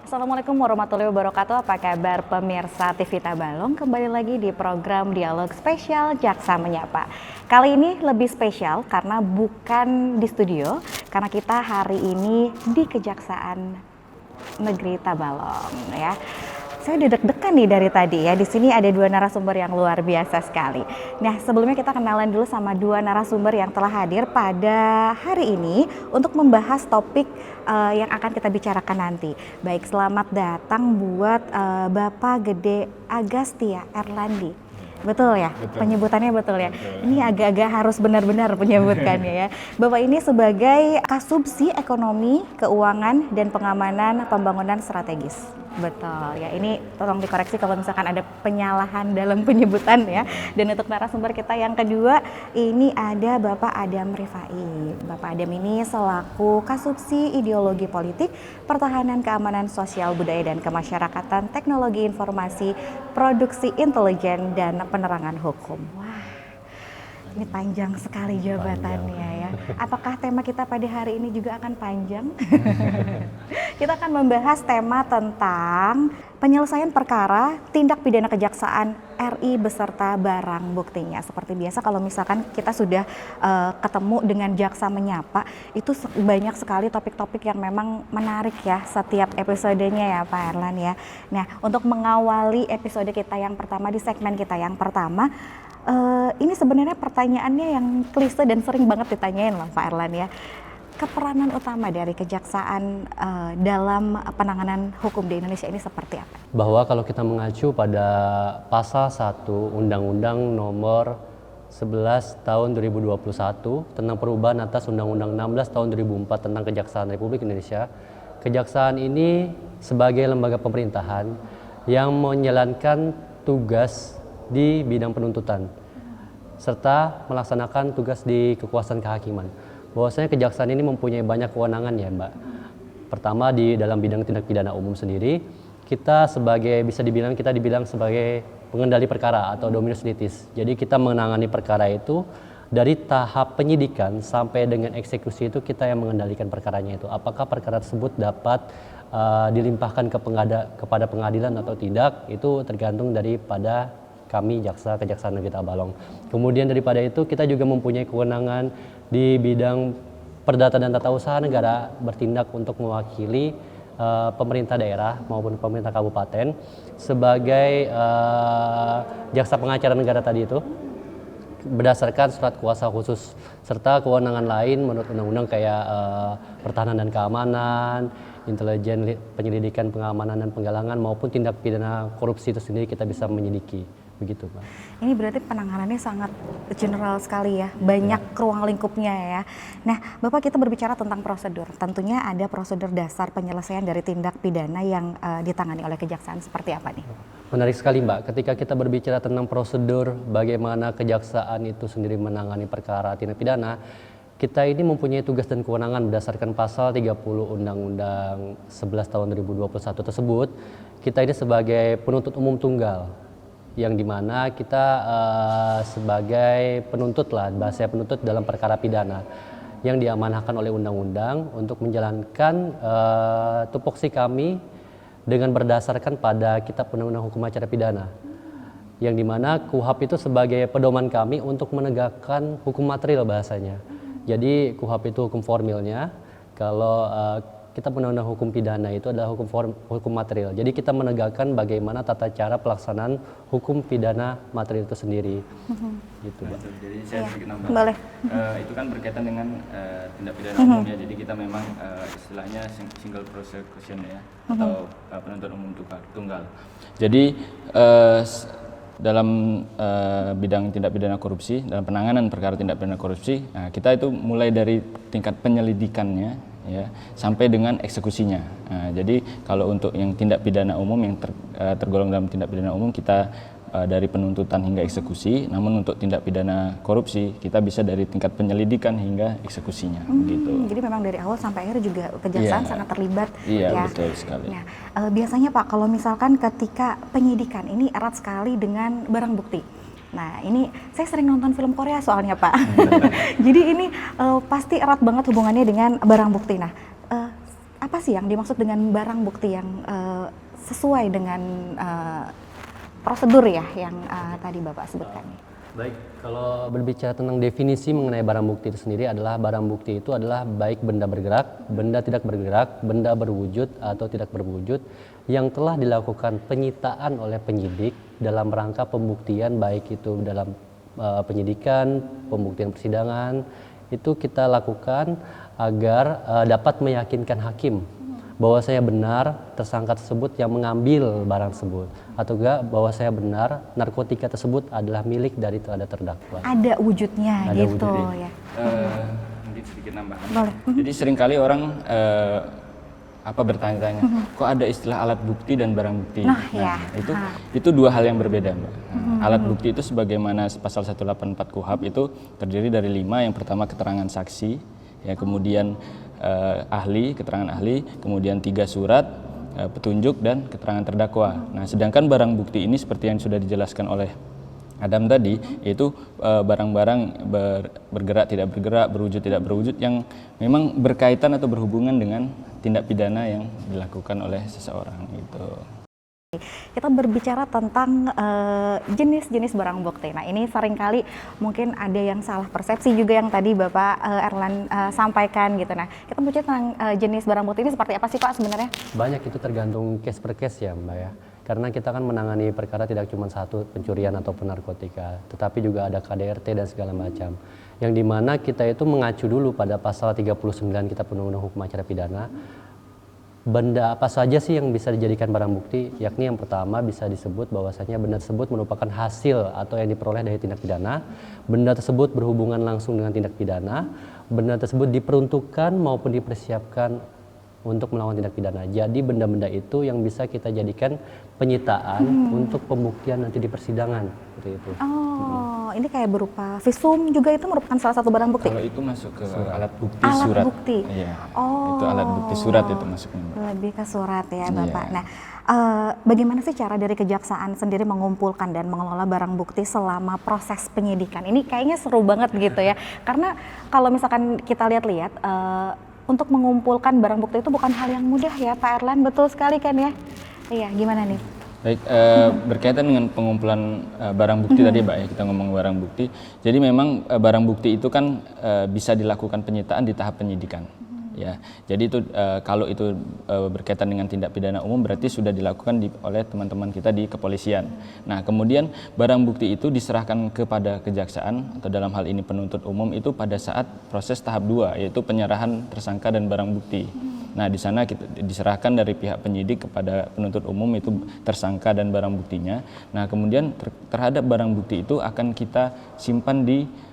Assalamualaikum warahmatullahi wabarakatuh. Apa kabar pemirsa TV Tabalong? Kembali lagi di program Dialog Spesial Jaksa Menyapa. Kali ini lebih spesial karena bukan di studio, karena kita hari ini di Kejaksaan Negeri Tabalong ya. Saya udah deg-degan nih dari tadi ya. Di sini ada dua narasumber yang luar biasa sekali. Nah, sebelumnya kita kenalan dulu sama dua narasumber yang telah hadir pada hari ini untuk membahas topik yang akan kita bicarakan nanti. Baik, selamat datang buat Bapak Gede Agastya Erlandi. Betul ya? Betul. Penyebutannya betul ya? Betul. Ini agak-agak harus benar-benar penyebutannya ya. Bapak ini sebagai Kasubsi Ekonomi, Keuangan, dan Pengamanan Pembangunan Strategis. Betul ya, ini tolong dikoreksi kalau misalkan ada penyalahan dalam penyebutan ya. Dan untuk narasumber kita yang kedua, ini ada Bapak Adam Rifai. Bapak Adam ini selaku Kasubsi Ideologi Politik, Pertahanan Keamanan Sosial Budaya dan Kemasyarakatan, Teknologi Informasi, Produksi Intelijen, dan Penerangan Hukum. Wah, ini panjang sekali jabatannya ya. Apakah tema kita pada hari ini juga akan panjang? Kita akan membahas tema tentang penyelesaian perkara tindak pidana kejaksaan RI beserta barang buktinya. Seperti biasa kalau misalkan kita sudah ketemu dengan Jaksa Menyapa, itu banyak sekali topik-topik yang memang menarik ya setiap episodenya ya Pak Erlan ya. Nah, untuk mengawali episode kita yang pertama di segmen kita yang pertama, ini sebenarnya pertanyaannya yang klise dan sering banget ditanyain loh Pak Erlan ya. Keperanan utama dari kejaksaan dalam penanganan hukum di Indonesia ini seperti apa? Bahwa kalau kita mengacu pada pasal 1 Undang-Undang nomor 11 tahun 2021 tentang perubahan atas Undang-Undang 16 tahun 2004 tentang Kejaksaan Republik Indonesia, kejaksaan ini sebagai lembaga pemerintahan yang menjalankan tugas di bidang penuntutan serta melaksanakan tugas di kekuasaan kehakiman. Bahwasanya kejaksaan ini mempunyai banyak kewenangan ya Mbak. Pertama di dalam bidang tindak pidana umum sendiri, kita dibilang sebagai pengendali perkara atau dominus litis. Jadi kita menangani perkara itu dari tahap penyidikan sampai dengan eksekusi itu kita yang mengendalikan perkaranya itu. Apakah perkara tersebut dapat dilimpahkan kepada pengadilan atau tidak, itu tergantung daripada kami jaksa Kejaksaan Negeri Tabalong. Kemudian daripada itu kita juga mempunyai kewenangan di bidang perdata dan tata usaha negara, bertindak untuk mewakili pemerintah daerah maupun pemerintah kabupaten sebagai jaksa pengacara negara tadi itu berdasarkan surat kuasa khusus, serta kewenangan lain menurut undang-undang kayak pertahanan dan keamanan, intelijen, penyelidikan, pengamanan dan penggalangan maupun tindak pidana korupsi itu sendiri kita bisa menyelidiki. Begitu Pak. Ini berarti penanganannya sangat general sekali ya, banyak ruang lingkupnya ya. Nah, Bapak, kita berbicara tentang prosedur. Tentunya ada prosedur dasar penyelesaian dari tindak pidana yang ditangani oleh kejaksaan. Seperti apa nih? Menarik sekali Mbak, ketika kita berbicara tentang prosedur bagaimana kejaksaan itu sendiri menangani perkara tindak pidana, kita ini mempunyai tugas dan kewenangan berdasarkan pasal 30 Undang-Undang 11 tahun 2021 tersebut. Kita ini sebagai penuntut umum tunggal, yang dimana kita sebagai penuntut lah, bahasa penuntut dalam perkara pidana yang diamanahkan oleh undang-undang untuk menjalankan tupoksi kami dengan berdasarkan pada Kitab Undang-Undang Hukum Acara Pidana, yang dimana KUHP itu sebagai pedoman kami untuk menegakkan hukum material bahasanya. Jadi KUHP itu hukum formilnya, kalau Kitab Undang-Undang Hukum Pidana itu adalah hukum material. Jadi kita menegakkan bagaimana tata cara pelaksanaan hukum pidana material itu sendiri. Gitu, Mbak. Jadi saya sedikit nambah. Boleh. Itu kan berkaitan dengan tindak pidana umum ya. Jadi kita memang istilahnya single prosecution ya, atau penuntut umum tunggal. Jadi dalam bidang tindak pidana korupsi, dalam penanganan perkara tindak pidana korupsi, kita itu mulai dari tingkat penyelidikannya ya sampai dengan eksekusinya. Jadi kalau untuk yang tindak pidana umum yang tergolong dalam tindak pidana umum, kita dari penuntutan hingga eksekusi. Namun untuk tindak pidana korupsi kita bisa dari tingkat penyelidikan hingga eksekusinya. Gitu. Jadi memang dari awal sampai akhir juga kejaksaan sangat terlibat. Iya, ya. Betul sekali. Nah, biasanya Pak, kalau misalkan ketika penyidikan ini erat sekali dengan barang bukti. Nah, ini saya sering nonton film Korea soalnya Pak. Jadi ini pasti erat banget hubungannya dengan barang bukti. Nah, apa sih yang dimaksud dengan barang bukti yang sesuai dengan prosedur ya yang tadi Bapak sebutkan? Baik, kalau berbicara tentang definisi mengenai barang bukti itu sendiri adalah barang bukti itu adalah baik benda bergerak, benda tidak bergerak, benda berwujud atau tidak berwujud yang telah dilakukan penyitaan oleh penyidik dalam rangka pembuktian, baik itu dalam penyidikan, pembuktian persidangan, itu kita lakukan agar dapat meyakinkan hakim bahwasanya benar tersangka tersebut yang mengambil barang tersebut, atau enggak bahwasanya benar narkotika tersebut adalah milik dari terdakwa. Ada wujudnya Ada gitu wujudnya. ya. Mungkin sedikit nambahan. Boleh. Jadi seringkali orang bertanya-tanya, kok ada istilah alat bukti dan barang bukti? Nah, ya. Itu dua hal yang berbeda, Mbak. Alat bukti itu sebagaimana pasal 184 KUHP itu terdiri dari 5. Yang pertama keterangan saksi, ya, kemudian ahli, keterangan ahli, kemudian 3 surat, petunjuk, dan keterangan terdakwa. Nah, sedangkan barang bukti ini seperti yang sudah dijelaskan oleh Adam tadi, yaitu barang-barang bergerak tidak bergerak, berwujud tidak berwujud yang memang berkaitan atau berhubungan dengan tindak pidana yang dilakukan oleh seseorang gitu. Kita berbicara tentang jenis-jenis barang bukti. Nah, ini seringkali mungkin ada yang salah persepsi juga yang tadi Bapak Erlan sampaikan gitu. Nah, kita berbicara tentang jenis barang bukti ini seperti apa sih Pak sebenarnya? Banyak, itu tergantung case per case ya Mbak ya. Karena kita kan menangani perkara tidak cuma satu, pencurian ataupun narkotika, tetapi juga ada KDRT dan segala macam. Yang dimana kita itu mengacu dulu pada pasal 39 Kitab Undang-Undang Hukum Acara Pidana. Benda apa saja sih yang bisa dijadikan barang bukti? Yakni yang pertama bisa disebut bahwasanya benda tersebut merupakan hasil atau yang diperoleh dari tindak pidana. Benda tersebut berhubungan langsung dengan tindak pidana. Benda tersebut diperuntukkan maupun dipersiapkan untuk melakukan tindak pidana. Jadi benda-benda itu yang bisa kita jadikan penyitaan untuk pembuktian nanti di persidangan, seperti itu. Oh, ini kayak berupa visum juga itu merupakan salah satu barang bukti. Kalau itu masuk ke alat bukti Alat surat. bukti. Iya. Oh. Itu alat bukti surat itu masuknya, Mbak. Lebih ke surat ya Bapak. Iya. Nah, bagaimana sih cara dari kejaksaan sendiri mengumpulkan dan mengelola barang bukti selama proses penyidikan? Ini kayaknya seru banget gitu ya. Karena kalau misalkan kita lihat-lihat, untuk mengumpulkan barang bukti itu bukan hal yang mudah ya Pak Erlan, betul sekali kan ya? Iya, gimana nih? Baik, berkaitan dengan pengumpulan barang bukti tadi Mbak ya, kita ngomong barang bukti. Jadi memang barang bukti itu kan bisa dilakukan penyitaan di tahap penyidikan. Ya, jadi itu kalau itu berkaitan dengan tindak pidana umum berarti sudah dilakukan oleh teman-teman kita di kepolisian. Nah, kemudian barang bukti itu diserahkan kepada kejaksaan atau dalam hal ini penuntut umum itu pada saat proses tahap 2 yaitu penyerahan tersangka dan barang bukti. Nah, di sana kita diserahkan dari pihak penyidik kepada penuntut umum itu tersangka dan barang buktinya. Nah, kemudian terhadap barang bukti itu akan kita simpan di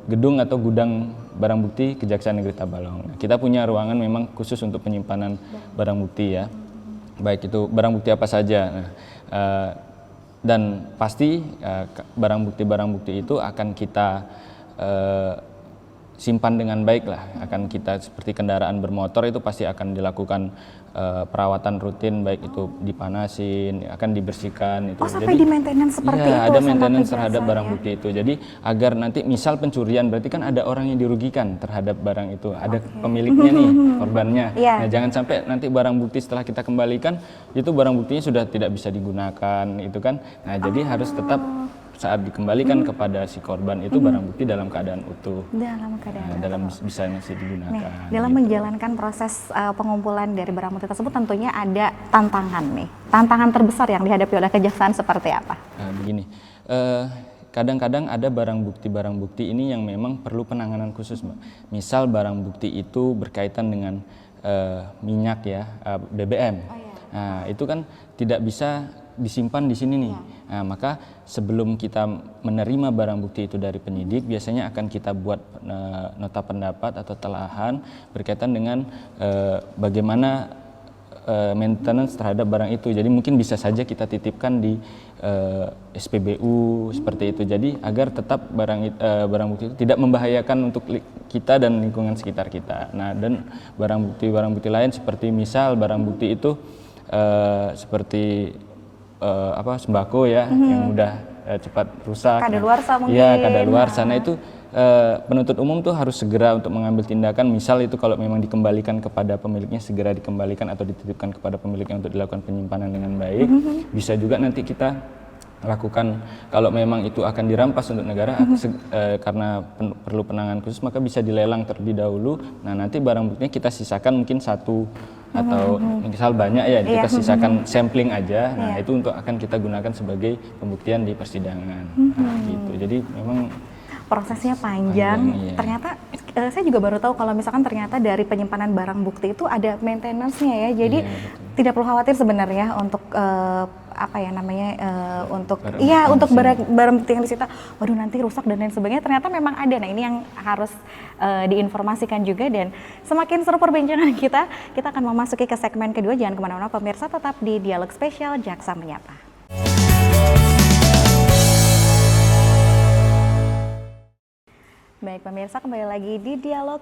gedung atau gudang barang bukti Kejaksaan Negeri Tabalong. Nah, kita punya ruangan memang khusus untuk penyimpanan barang bukti ya. Baik itu barang bukti apa saja. Nah, dan pasti barang bukti itu akan kita simpan dengan baik lah. Akan kita seperti kendaraan bermotor itu pasti akan dilakukan perawatan rutin, baik itu dipanasin, akan dibersihkan itu. Oh, sampai di maintenance seperti itu. Iya, ada maintenance terhadap barang bukti itu. Jadi agar nanti misal pencurian berarti kan ada orang yang dirugikan terhadap barang itu, ada pemiliknya nih, korbannya. Nah, jangan sampai nanti barang bukti setelah kita kembalikan itu barang buktinya sudah tidak bisa digunakan itu kan. Nah, jadi harus tetap saat dikembalikan kepada si korban itu barang bukti dalam keadaan utuh. Dalam keadaan bisa masih digunakan. Nih, dalam menjalankan proses pengumpulan dari barang bukti tersebut tentunya ada tantangan nih. Tantangan terbesar yang dihadapi oleh kejaksaan seperti apa? Begini, kadang-kadang ada barang bukti ini yang memang perlu penanganan khusus, Mbak. Misal barang bukti itu berkaitan dengan minyak ya, BBM. Nah, itu kan tidak bisa disimpan di sini nih. Nah, maka sebelum kita menerima barang bukti itu dari penyidik, biasanya akan kita buat nota pendapat atau telahan berkaitan dengan bagaimana maintenance terhadap barang itu. Jadi mungkin bisa saja kita titipkan di SPBU seperti itu. Jadi agar tetap barang bukti itu tidak membahayakan untuk kita dan lingkungan sekitar kita. Nah, dan barang bukti lain seperti misal barang bukti itu seperti sembako ya yang mudah cepat rusak. Kadaluarsa mungkin. Iya, kadaluarsa. Nah, itu penuntut umum tuh harus segera untuk mengambil tindakan, misal itu kalau memang dikembalikan kepada pemiliknya, segera dikembalikan atau dititipkan kepada pemiliknya untuk dilakukan penyimpanan dengan baik. Bisa juga nanti kita lakukan kalau memang itu akan dirampas untuk negara karena perlu penanganan khusus, maka bisa dilelang terlebih dahulu. Nah, nanti barang buktinya kita sisakan mungkin satu atau misal banyak ya, kita sisakan sampling aja. Nah, itu untuk akan kita gunakan sebagai pembuktian di persidangan. Nah, gitu. Jadi memang prosesnya panjang. Iya. Ternyata saya juga baru tahu kalau misalkan ternyata dari penyimpanan barang bukti itu ada maintenance-nya ya. Jadi tidak perlu khawatir sebenarnya untuk untuk untuk barang bukti yang disita, waduh nanti rusak dan lain sebagainya. Ternyata memang ada. Nah, ini yang harus diinformasikan juga. Dan semakin seru perbincangan kita akan memasuki ke segmen kedua. Jangan kemana-mana pemirsa, tetap di Dialog Spesial Jaksa Menyapa. Baik pemirsa, kembali lagi di Dialog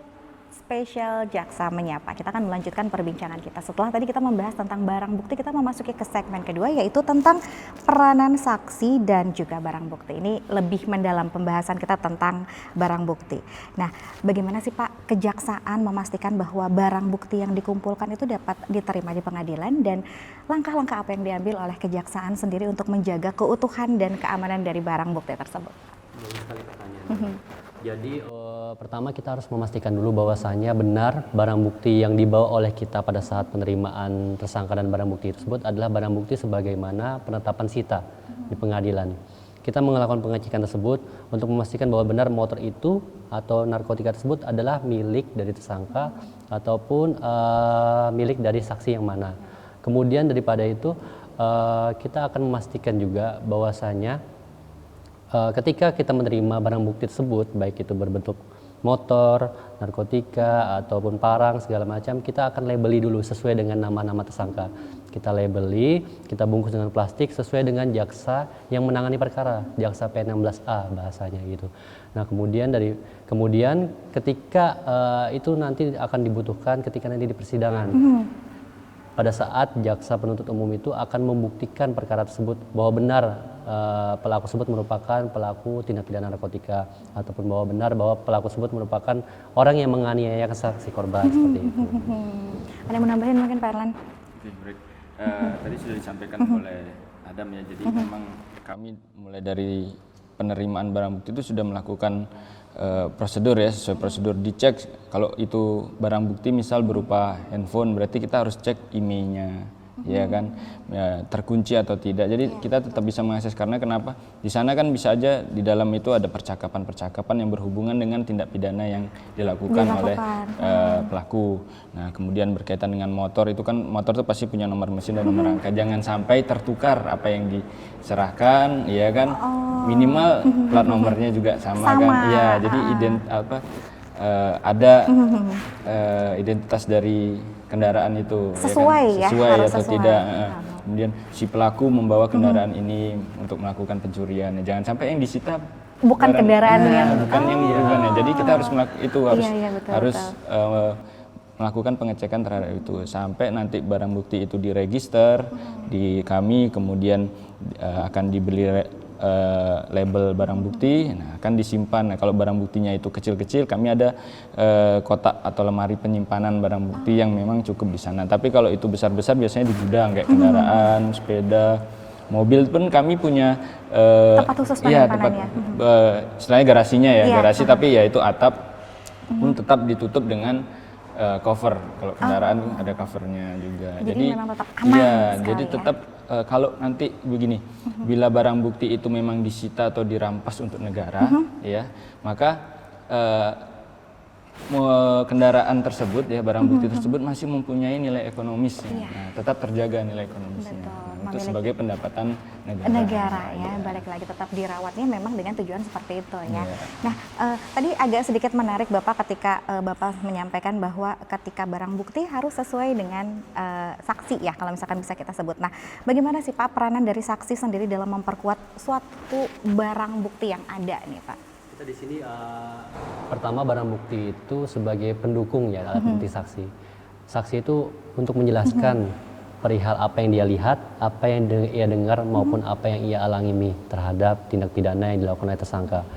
Spesial Jaksa Menyapa. Kita akan melanjutkan perbincangan kita. Setelah tadi kita membahas tentang barang bukti, kita memasuki ke segmen kedua, yaitu tentang peranan saksi dan juga barang bukti. Ini lebih mendalam pembahasan kita tentang barang bukti. Nah, bagaimana sih Pak Kejaksaan memastikan bahwa barang bukti yang dikumpulkan itu dapat diterima di pengadilan, dan langkah-langkah apa yang diambil oleh Kejaksaan sendiri untuk menjaga keutuhan dan keamanan dari barang bukti tersebut? Banyak sekali pertanyaan. Jadi pertama kita harus memastikan dulu bahwasannya benar barang bukti yang dibawa oleh kita pada saat penerimaan tersangka dan barang bukti tersebut adalah barang bukti sebagaimana penetapan sita di pengadilan. Kita melakukan pengecekan tersebut untuk memastikan bahwa benar motor itu atau narkotika tersebut adalah milik dari tersangka ataupun milik dari saksi yang mana. Kemudian daripada itu kita akan memastikan juga bahwasannya ketika kita menerima barang bukti tersebut, baik itu berbentuk motor, narkotika, ataupun parang, segala macam, kita akan labeli dulu sesuai dengan nama-nama tersangka. Kita labeli, kita bungkus dengan plastik sesuai dengan jaksa yang menangani perkara, jaksa P16A bahasanya gitu. Nah, kemudian ketika itu nanti akan dibutuhkan ketika nanti di persidangan. Pada saat jaksa penuntut umum itu akan membuktikan perkara tersebut bahwa benar pelaku tersebut merupakan pelaku tindak pidana narkotika, ataupun bahwa benar bahwa pelaku tersebut merupakan orang yang menganiaya saksi korban seperti itu. Ada yang menambahin mungkin Pak Erlan? Oke, baik. Tadi sudah disampaikan oleh Adam ya, jadi memang kami mulai dari penerimaan barang bukti itu sudah melakukan prosedur ya, sesuai prosedur dicek. Kalau itu barang bukti misal berupa handphone, berarti kita harus cek emailnya, ya kan, ya, terkunci atau tidak. Jadi kita tetap bisa mengakses, karena kenapa? Di sana kan bisa aja di dalam itu ada percakapan-percakapan yang berhubungan dengan tindak pidana yang dilakukan oleh pelaku. Nah, kemudian berkaitan dengan motor, itu kan motor itu pasti punya nomor mesin dan nomor rangka. Jangan sampai tertukar apa yang diserahkan, ya kan? Minimal plat nomornya juga sama. Kan? Ya, jadi ada identitas dari kendaraan itu, sesuai ya kan? Sesuai atau sesuai. tidak. Kemudian si pelaku membawa kendaraan ini untuk melakukan pencurian. Jangan sampai yang disita bukan kendaraan bukan yang bukan. Jadi kita harus betul. Melakukan pengecekan terhadap itu sampai nanti barang bukti itu diregister di kami, kemudian akan dibeli label barang bukti, nah, akan disimpan. Nah, kalau barang buktinya itu kecil-kecil, kami ada kotak atau lemari penyimpanan barang bukti yang memang cukup di sana. Tapi kalau itu besar-besar biasanya di gudang kayak kendaraan, sepeda, mobil pun kami punya tempat khusus penyimpanannya. Istilahnya garasinya ya, garasi tapi ya itu atap pun tetap ditutup dengan cover. Kalau kendaraan ada covernya juga. Jadi memang tetap aman jadi tetap kalau nanti begini, bila barang bukti itu memang disita atau dirampas untuk negara, ya, maka kendaraan tersebut ya, barang bukti tersebut masih mempunyai nilai ekonomis, nah, tetap terjaga nilai ekonomisnya. Nah, itu sebagai pendapatan negara ya, balik lagi tetap dirawatnya memang dengan tujuan seperti itu ya. Nah, tadi agak sedikit menarik Bapak ketika Bapak menyampaikan bahwa ketika barang bukti harus sesuai dengan saksi ya, kalau misalkan bisa kita sebut. Nah, bagaimana sih Pak peranan dari saksi sendiri dalam memperkuat suatu barang bukti yang ada nih Pak? Kita di sini pertama barang bukti itu sebagai pendukung ya alat bukti saksi. Saksi itu untuk menjelaskan perihal apa yang dia lihat, apa yang ia dengar maupun apa yang ia alami terhadap tindak pidana yang dilakukan oleh tersangka.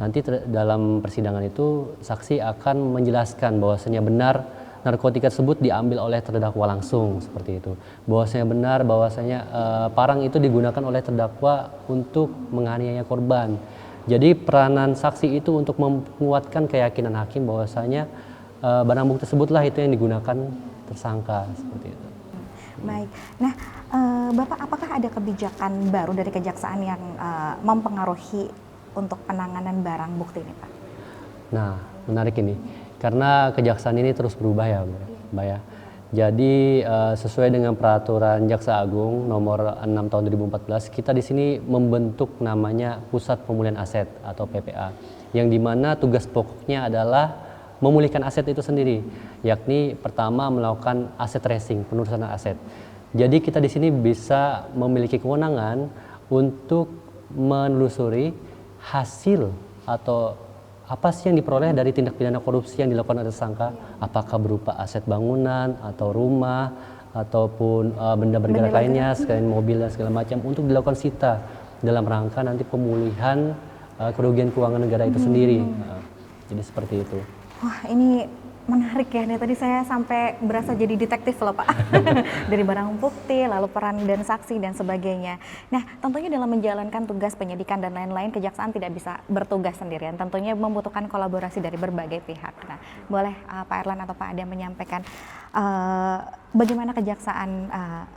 Nanti dalam persidangan itu saksi akan menjelaskan bahwasanya benar narkotika tersebut diambil oleh terdakwa langsung seperti itu. Bahwasanya benar bahwasanya parang itu digunakan oleh terdakwa untuk menganiaya korban. Jadi peranan saksi itu untuk menguatkan keyakinan hakim bahwasanya barang bukti tersebutlah itu yang digunakan tersangka seperti itu. Baik. Nah, Bapak, apakah ada kebijakan baru dari kejaksaan yang mempengaruhi untuk penanganan barang bukti ini, Pak? Nah, menarik ini. Karena kejaksaan ini terus berubah ya, Mbak ya. Jadi sesuai dengan peraturan Jaksa Agung nomor 6 tahun 2014, kita di sini membentuk namanya Pusat Pemulihan Aset atau PPA, yang dimana tugas pokoknya adalah memulihkan aset itu sendiri, yakni pertama melakukan aset tracing, penelusuran aset. Jadi kita di sini bisa memiliki kewenangan untuk menelusuri hasil atau apa sih yang diperoleh dari tindak pidana korupsi yang dilakukan oleh tersangka, apakah berupa aset bangunan atau rumah ataupun benda bergerak lainnya, selain mobil dan segala macam, untuk dilakukan sita dalam rangka nanti pemulihan kerugian keuangan negara itu sendiri. Jadi seperti itu. Wah, ini menarik ya. Nih, tadi saya sampai berasa jadi detektif loh, Pak. Dari barang bukti, lalu peran dan saksi dan sebagainya. Nah, tentunya dalam menjalankan tugas penyidikan dan lain-lain, kejaksaan tidak bisa bertugas sendirian. Tentunya membutuhkan kolaborasi dari berbagai pihak. Nah, boleh Pak Erlan atau Pak Adam menyampaikan bagaimana kejaksaan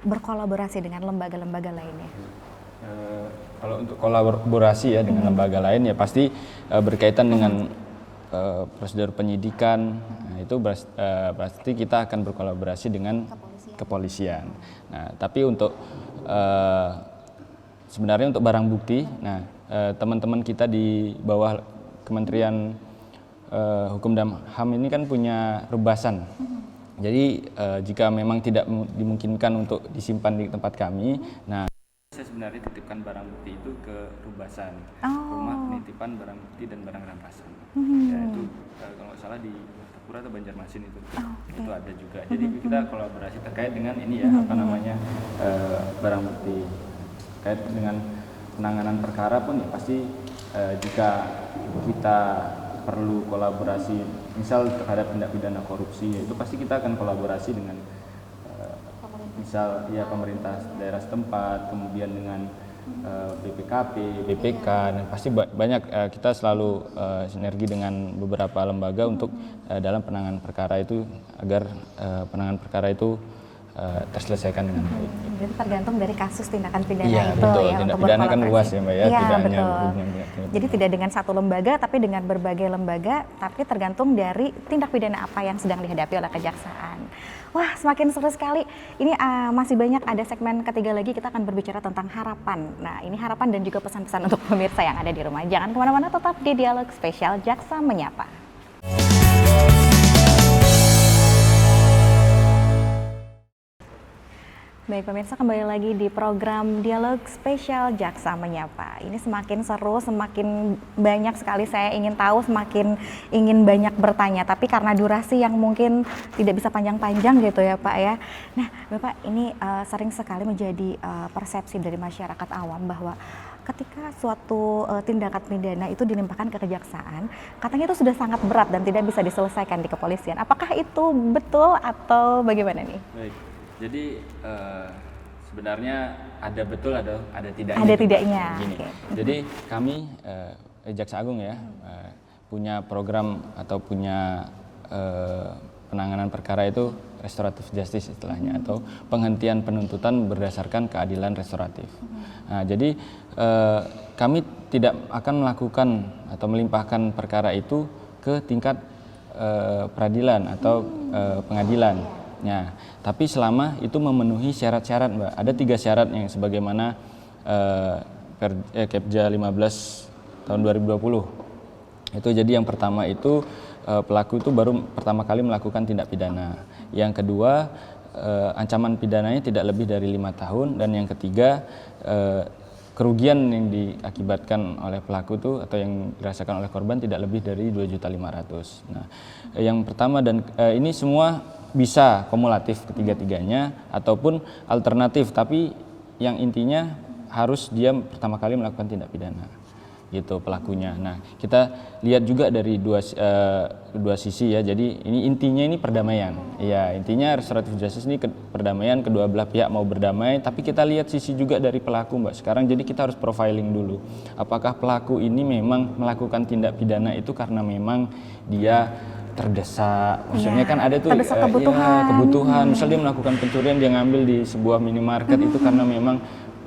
berkolaborasi dengan lembaga-lembaga lainnya? Kalau untuk kolaborasi ya dengan lembaga lain ya pasti berkaitan dengan prosedur penyidikan. Nah, itu pasti kita akan berkolaborasi dengan kepolisian. Nah, tapi untuk sebenarnya untuk barang bukti, nah teman-teman kita di bawah Kementerian Hukum dan HAM ini kan punya rubasan. Jadi jika memang tidak dimungkinkan untuk disimpan di tempat kami, nah saya sebenarnya titipkan barang bukti itu ke rubasan, rumah penitipan barang bukti dan barang rampasan. Ya itu kalau nggak salah di Tapura atau Banjarmasin itu ada juga. Jadi kita kolaborasi terkait dengan ini ya apa namanya barang bukti, terkait dengan penanganan perkara pun ya pasti jika kita perlu kolaborasi, misal terhadap tindak pidana korupsi, itu pasti kita akan kolaborasi dengan misal ya pemerintah daerah setempat, kemudian dengan BPKP, BPK, dan pasti banyak kita selalu sinergi dengan beberapa lembaga untuk dalam penanganan perkara itu agar penanganan perkara itu terselesaikan dengan baik. Jadi tergantung dari kasus tindakan pidana itu betul, ya, tindak untuk pidana kan luas ya Mbak ya, tidak hanya jadi tidak dengan satu lembaga tapi dengan berbagai lembaga, tapi tergantung dari tindak pidana apa yang sedang dihadapi oleh kejaksaan. Wah, semakin seru sekali. Ini masih banyak, ada segmen ketiga lagi, kita akan berbicara tentang harapan. Nah, ini harapan dan juga pesan-pesan untuk pemirsa yang ada di rumah. Jangan kemana-mana, tetap di Dialog Spesial Jaksa Menyapa. Baik pemirsa, kembali lagi di program Dialog Spesial Jaksa Menyapa. Ini semakin seru, semakin banyak sekali saya ingin tahu, semakin ingin banyak bertanya. Tapi karena durasi yang mungkin tidak bisa panjang-panjang gitu ya Pak ya. Nah Bapak, ini sering sekali menjadi persepsi dari masyarakat awam bahwa ketika suatu tindakan pidana itu dilimpahkan ke kejaksaan, katanya itu sudah sangat berat dan tidak bisa diselesaikan di kepolisian. Apakah itu betul atau bagaimana nih? Baik. Jadi sebenarnya ada betul, ada tidaknya. Ada tidaknya. Okay. Jadi kami Jaksa Agung ya punya program atau punya penanganan perkara itu restoratif justice istilahnya, atau penghentian penuntutan berdasarkan keadilan restoratif. Nah, jadi kami tidak akan melakukan atau melimpahkan perkara itu ke tingkat peradilan atau pengadilan. Ya, tapi selama itu memenuhi syarat-syarat Mbak. Ada 3 syarat yang sebagaimana Kepja 15 tahun 2020. Itu jadi yang pertama itu pelaku itu baru pertama kali melakukan tindak pidana. Yang kedua ancaman pidananya tidak lebih dari 5 tahun, dan yang ketiga kerugian yang diakibatkan oleh pelaku itu atau yang dirasakan oleh korban tidak lebih dari 2.500.000. Nah, yang pertama dan ini semua bisa kumulatif ketiga-tiganya ataupun alternatif, tapi yang intinya harus dia pertama kali melakukan tindak pidana. gitu pelakunya. Nah, kita lihat juga dari dua sisi ya. Jadi ini intinya ini perdamaian. Ya, intinya restoratif justice ini perdamaian, kedua belah pihak mau berdamai, tapi kita lihat sisi juga dari pelaku, Mbak. Sekarang jadi kita harus profiling dulu. Apakah pelaku ini memang melakukan tindak pidana itu karena memang dia terdesak, maksudnya kan ada tuh terdesak kebutuhan. Misal dia melakukan pencurian, dia ngambil di sebuah minimarket itu karena memang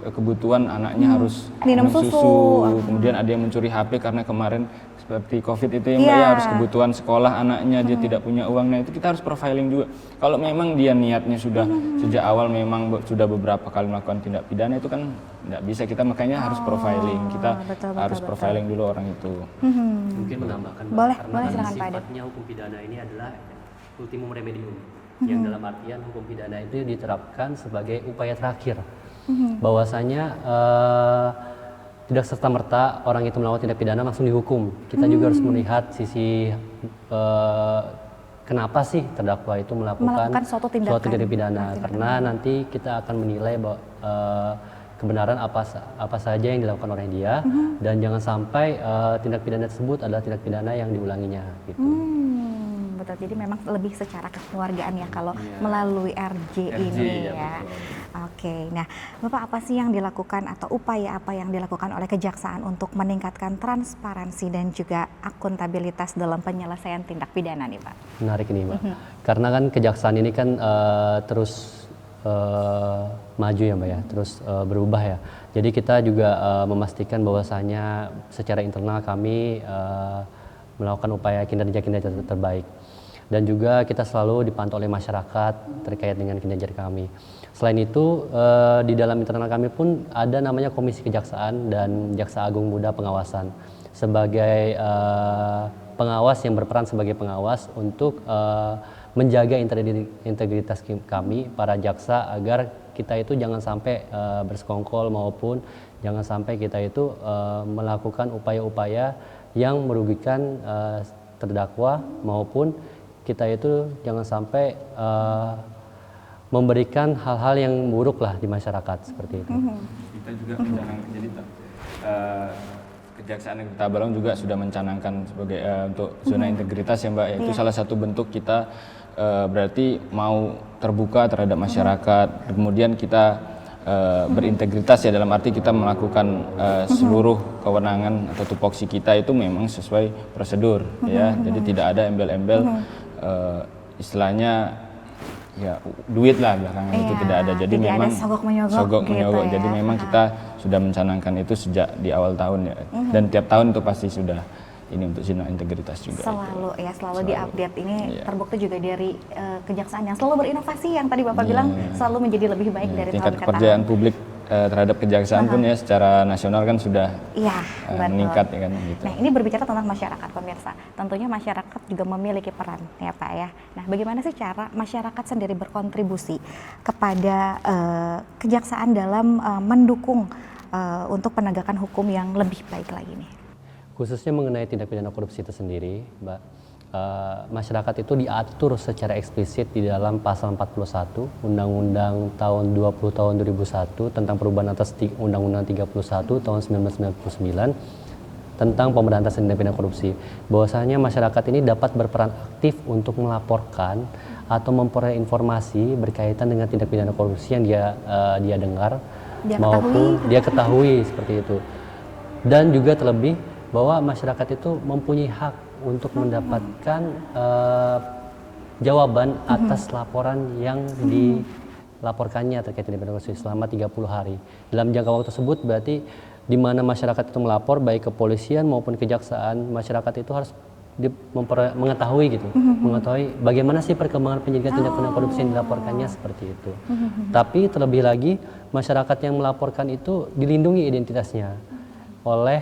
kebutuhan anaknya harus minum susu. Kemudian ada yang mencuri HP karena kemarin seperti COVID itu ya Mbak, ya harus kebutuhan sekolah anaknya, dia tidak punya uang. Nah itu kita harus profiling juga. Kalau memang dia niatnya sudah sejak awal memang sudah beberapa kali melakukan tindak pidana, itu kan tidak bisa, kita makanya harus profiling. Kita harus profiling dulu orang itu. Mungkin menambahkan, Boleh, karena silakan Pak Adep. sifatnya hukum pidana ini adalah ultimum remedium, yang dalam artian hukum pidana itu diterapkan sebagai upaya terakhir, bahwasanya tidak serta-merta orang itu melakukan tindak pidana langsung dihukum. Kita juga harus melihat sisi kenapa sih terdakwa itu melakukan suatu tindak pidana, karena nanti kita akan menilai bahwa kebenaran apa saja yang dilakukan oleh dia, dan jangan sampai tindak pidana tersebut adalah tindak pidana yang diulanginya gitu. Betul, jadi memang lebih secara kekeluargaan ya kalau melalui RJ ini ya. Oke, nah Bapak, apa sih yang dilakukan atau upaya apa yang dilakukan oleh Kejaksaan untuk meningkatkan transparansi dan juga akuntabilitas dalam penyelesaian tindak pidana nih Pak? Menarik ini Mbak, karena kan Kejaksaan ini kan terus maju ya Mbak ya, terus berubah ya. Jadi kita juga memastikan bahwasanya secara internal kami melakukan upaya kinerja terbaik, dan juga kita selalu dipantau oleh masyarakat terkait dengan kinerja kami. Selain itu di dalam internal kami pun ada namanya Komisi Kejaksaan dan Jaksa Agung Muda Pengawasan sebagai pengawas yang berperan sebagai pengawas untuk menjaga integritas kami para jaksa, agar kita itu jangan sampai bersekongkol maupun jangan sampai kita itu melakukan upaya-upaya yang merugikan terdakwa, maupun kita itu jangan sampai memberikan hal-hal yang buruk lah di masyarakat seperti itu. Kita juga mencanangkan, jadi Kejaksaan Negeri Tabalong juga sudah mencanangkan sebagai untuk zona integritas ya Mbak. Itu salah satu bentuk kita berarti mau terbuka terhadap masyarakat. Kemudian kita berintegritas ya, dalam arti kita melakukan seluruh kewenangan atau tupoksi kita itu memang sesuai prosedur ya. Jadi tidak ada embel-embel istilahnya ya duit lah belakangan itu tidak ada. Jadi memang sogok menyogok gitu ya. Jadi memang kita sudah mencanangkan itu sejak di awal tahun ya. Dan tiap tahun itu pasti sudah ini untuk zona integritas juga. Selalu diupdate. Ini terbukti juga dari Kejaksaan yang selalu berinovasi, yang tadi Bapak bilang selalu menjadi lebih baik dari tahun ke tahun. Tingkat kepercayaan publik terhadap Kejaksaan pun ya secara nasional kan sudah meningkat ya kan gitu. Nah, ini berbicara tentang masyarakat pemirsa. Tentunya masyarakat juga memiliki peran ya Pak ya. Nah, bagaimana sih cara masyarakat sendiri berkontribusi kepada Kejaksaan dalam mendukung untuk penegakan hukum yang lebih baik lagi nih? Khususnya mengenai tindak pidana korupsi itu sendiri, Mbak, masyarakat itu diatur secara eksplisit di dalam pasal 41 Undang-Undang tahun 20 tahun 2001 tentang perubahan atas Undang-Undang 31 tahun 1999 tentang pemberantasan tindak pidana korupsi, bahwasanya masyarakat ini dapat berperan aktif untuk melaporkan atau memperoleh informasi berkaitan dengan tindak pidana korupsi yang dia dengar maupun dia ketahui seperti itu. Dan juga terlebih bahwa masyarakat itu mempunyai hak untuk mendapatkan jawaban atas laporan yang dilaporkannya terkait tindak pidana korupsi selama 30 hari. Dalam jangka waktu tersebut berarti di mana masyarakat itu melapor baik kepolisian maupun kejaksaan, masyarakat itu harus mengetahui gitu, mengetahui bagaimana sih perkembangan penyidikan tindak pidana korupsi yang dilaporkannya seperti itu. Tapi terlebih lagi masyarakat yang melaporkan itu dilindungi identitasnya oleh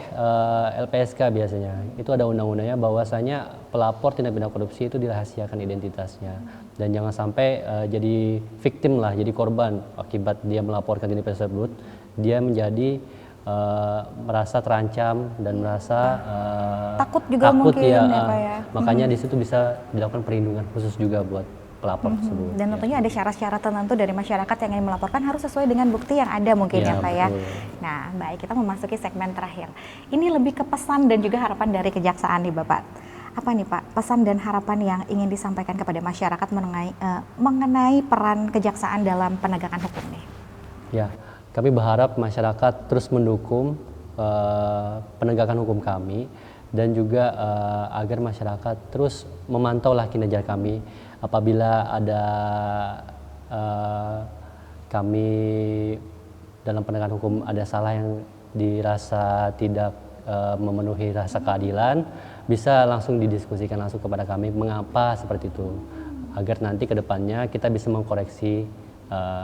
LPSK biasanya. Itu ada undang-undangnya bahwasanya pelapor tindak pidana korupsi itu dirahasiakan identitasnya, dan jangan sampai jadi victim lah, jadi korban akibat dia melaporkan tindak pidana tersebut, dia menjadi merasa terancam dan merasa takut juga mungkin ya, Pak ya. Makanya di situ bisa dilakukan perlindungan khusus juga buat pelapor tersebut. Dan tentunya ada syarat-syarat tertentu dari masyarakat yang ingin melaporkan harus sesuai dengan bukti yang ada mungkin ya Pak ya. Betul. Nah baik, kita memasuki segmen terakhir. Ini lebih ke pesan dan juga harapan dari kejaksaan nih Bapak. Apa nih Pak pesan dan harapan yang ingin disampaikan kepada masyarakat mengenai peran kejaksaan dalam penegakan hukum nih? Ya, kami berharap masyarakat terus mendukung penegakan hukum kami dan juga agar masyarakat terus memantau lah kinerja kami apabila ada kami dalam penegakan hukum ada salah yang dirasa tidak memenuhi rasa keadilan, bisa langsung didiskusikan langsung kepada kami mengapa seperti itu, agar nanti ke depannya kita bisa mengkoreksi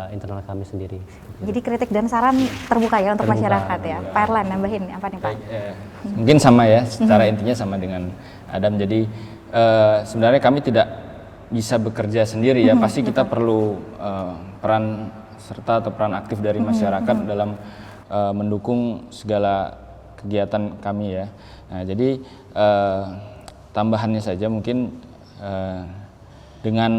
internal kami sendiri. Jadi kritik dan saran terbuka ya untuk masyarakat ya. Pak Erlan nambahin apa nih Pak? Mungkin sama ya, secara intinya sama dengan Adam. Jadi sebenarnya kami tidak bisa bekerja sendiri ya, pasti kita perlu peran serta atau peran aktif dari masyarakat dalam mendukung segala kegiatan kami ya. Nah, jadi tambahannya saja mungkin dengan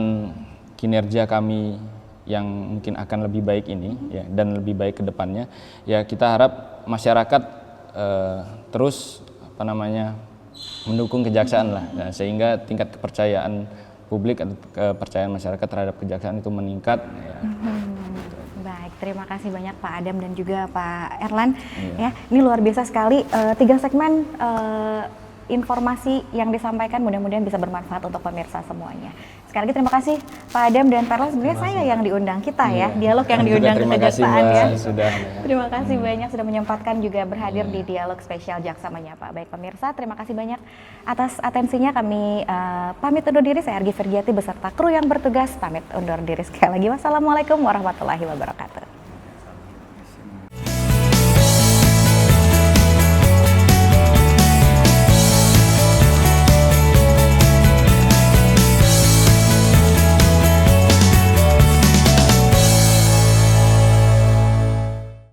kinerja kami yang mungkin akan lebih baik ini ya, dan lebih baik ke depannya ya, kita harap masyarakat terus mendukung kejaksaan lah ya, sehingga tingkat kepercayaan publik atau kepercayaan masyarakat terhadap kejaksaan itu meningkat ya. Baik, terima kasih banyak Pak Adam dan juga Pak Erlan. Ya, ini luar biasa sekali 3 segmen informasi yang disampaikan, mudah-mudahan bisa bermanfaat untuk pemirsa semuanya. Sekali lagi terima kasih Pak Adam dan Pak Erlan. Sebenarnya saya yang diundang, kita ya, dialog yang diundang ke kejaksaan ya. Terima kasih banyak sudah menyempatkan juga berhadir di dialog spesial Jaksa Menyapa. Baik pemirsa, terima kasih banyak atas atensinya. Kami pamit undur diri, saya Argi Fergiati beserta kru yang bertugas pamit undur diri sekali lagi. Wassalamualaikum warahmatullahi wabarakatuh.